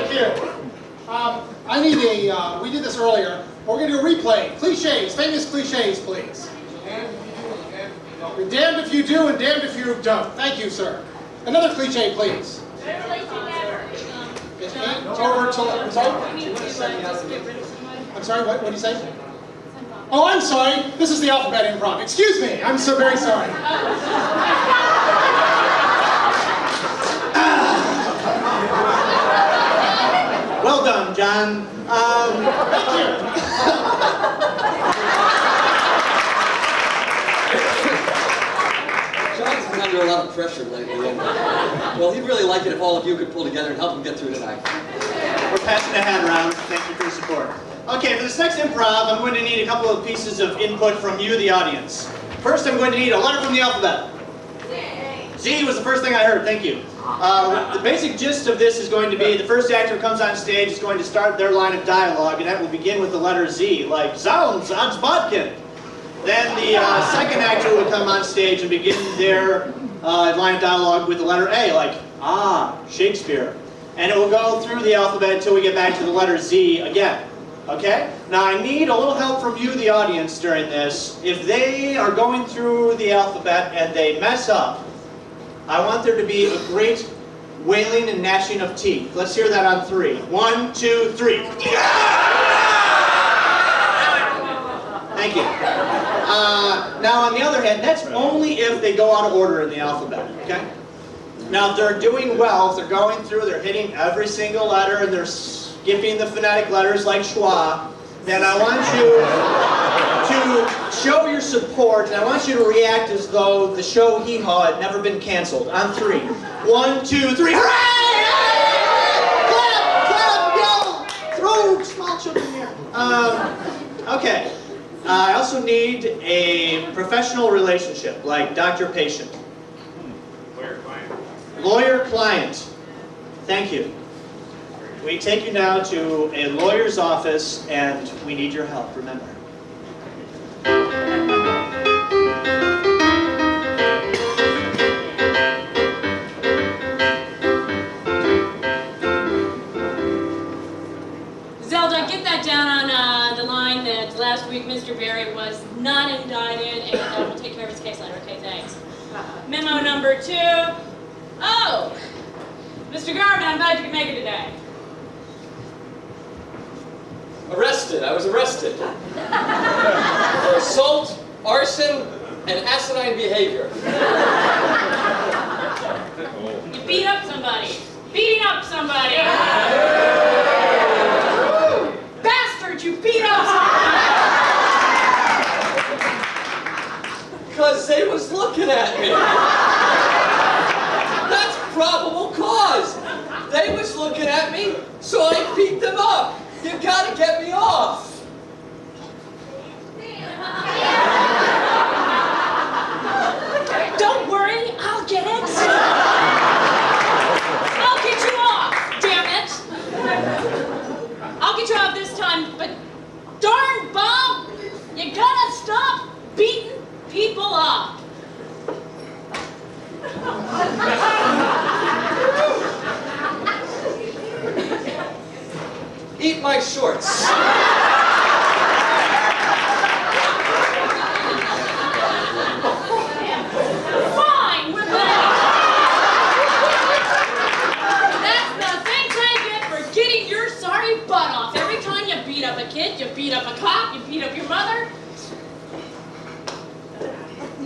Thank you. I need a, we did this earlier, but we're going to do a replay. Cliches, famous cliches, please. You're damned if you do and damned if you don't. Thank you, sir. Another cliche, please. Over to, I'm sorry, what did you say? Oh, I'm sorry. This is the alphabet improv. Excuse me. I'm so very sorry. Well done, John. Thank you. John's been under a lot of pressure lately, and well, he'd really like it if all of you could pull together and help him get through tonight. We're passing the hat around. Thank you for your support. Okay, for this next improv, I'm going to need a couple of pieces of input from you, the audience. First, I'm going to need a letter from the alphabet. Z was the first thing I heard. Thank you. The basic gist of this is going to be the first actor who comes on stage is going to start their line of dialogue, and that will begin with the letter Z, like Zounds, Odds Bodkin. Then the second actor will come on stage and begin their line of dialogue with the letter A, like Shakespeare. And it will go through the alphabet until we get back to the letter Z again. Okay? Now I need a little help from you, the audience, during this. If they are going through the alphabet and they mess up, I want there to be a great wailing and gnashing of teeth. Let's hear that on 3. 1, 2, 3. Thank you. Now on the other hand, that's only if they go out of order in the alphabet. Okay? Now if they're doing well, if they're going through, they're hitting every single letter and they're skipping the phonetic letters like schwa, then I want you to show your support, and I want you to react as though the show hee-haw had never been canceled. On 3. 1, 2, 3. Hooray! Clap! Clap! Yell! Throw small children here. Okay. I also need a professional relationship, like doctor-patient. Lawyer-client. Lawyer-client. Thank you. We take you now to a lawyer's office, and we need your help, remember. Zelda, get that down on the line that last week Mr. Barry was not indicted, and we'll take care of his case later. Okay, thanks. Memo number 2. Oh, Mr. Garman, I'm glad you could make it today. Arrested. I was arrested. For assault, arson, and asinine behavior. You beat up somebody. Beating up somebody. Bastard, you beat up somebody. Because they was looking at me. That's probable cause. They was looking at me, so I beat them up. You gotta get me off. Don't worry, I'll get it. I'll get you off, damn it. I'll get you off this time, but darn, Bob, you gotta stop beating people up. Eat my shorts. Fine with that. That's the thanks I get for getting your sorry butt off. Every time you beat up a kid, you beat up a cop, you beat up your mother.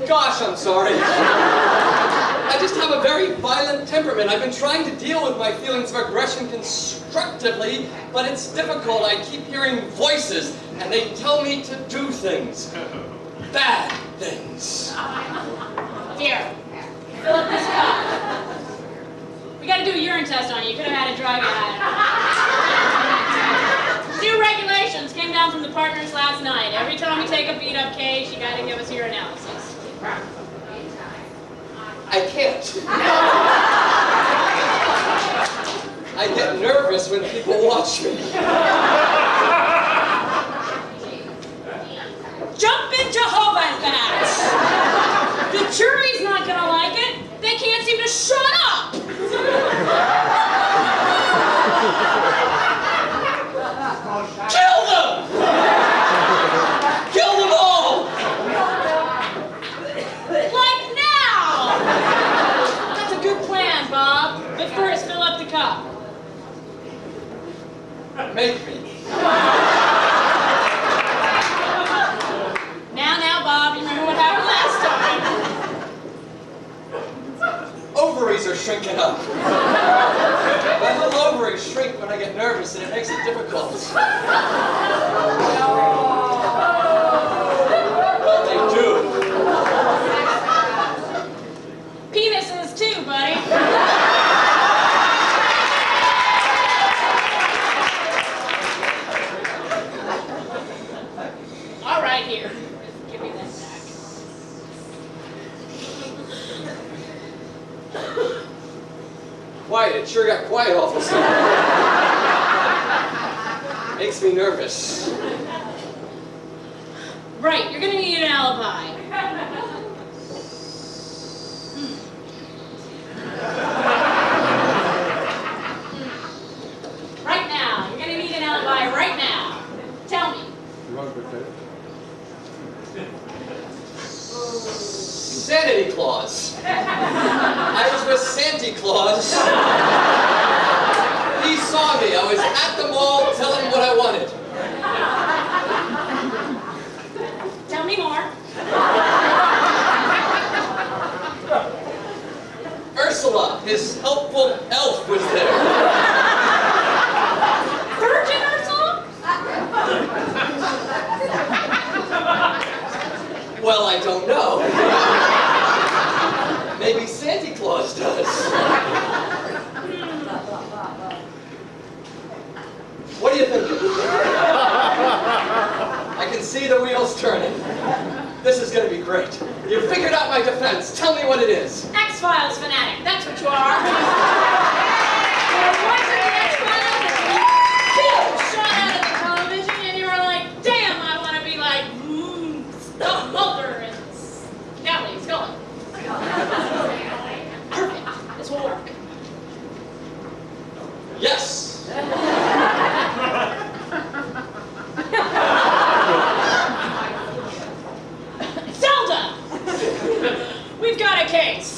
Gosh, I'm sorry. I just have a very violent temperament. I've been trying to deal with my feelings of aggression constructively, but it's difficult. I keep hearing voices, and they tell me to do things. Bad things. Here, fill up this cup. We gotta do a urine test on you. You could have had a drug addict. New regulations came down from the partners last night. Every time we take a beat-up case, you gotta give us your analysis. I can't. I get nervous when people watch me. Jumping Jehovah's bats! The jury's not gonna like it. They can't seem to shut up! Make me. Now, Bob, you remember what happened last time. Ovaries are shrinking up. My little ovaries shrink when I get nervous, and it makes it difficult. Well, they do. Penises too, buddy. All right, here. Give me that back. Quiet, it sure got quiet all of a sudden. Makes me nervous. Right, you're gonna need an alibi. Right now, you're gonna need an alibi right now. Tell me. Sanity Claus. I was with Santa Claus. He saw me. I was at the mall telling him what I wanted. Tell me more. Ursula, his helpful elf, was there. Virgin Ursula? Well, I don't know. Maybe Santa Claus does. What do you think? I can see the wheels turning. This is going to be great. You figured out my defense. Tell me what it is. X-Files fanatic, that's what you are. You're watching the X-Files and you shot out of the television and you were like, damn, I want to be like, Mulder and Scully. Perfect, this will work. Yes. Zelda! We've got a case.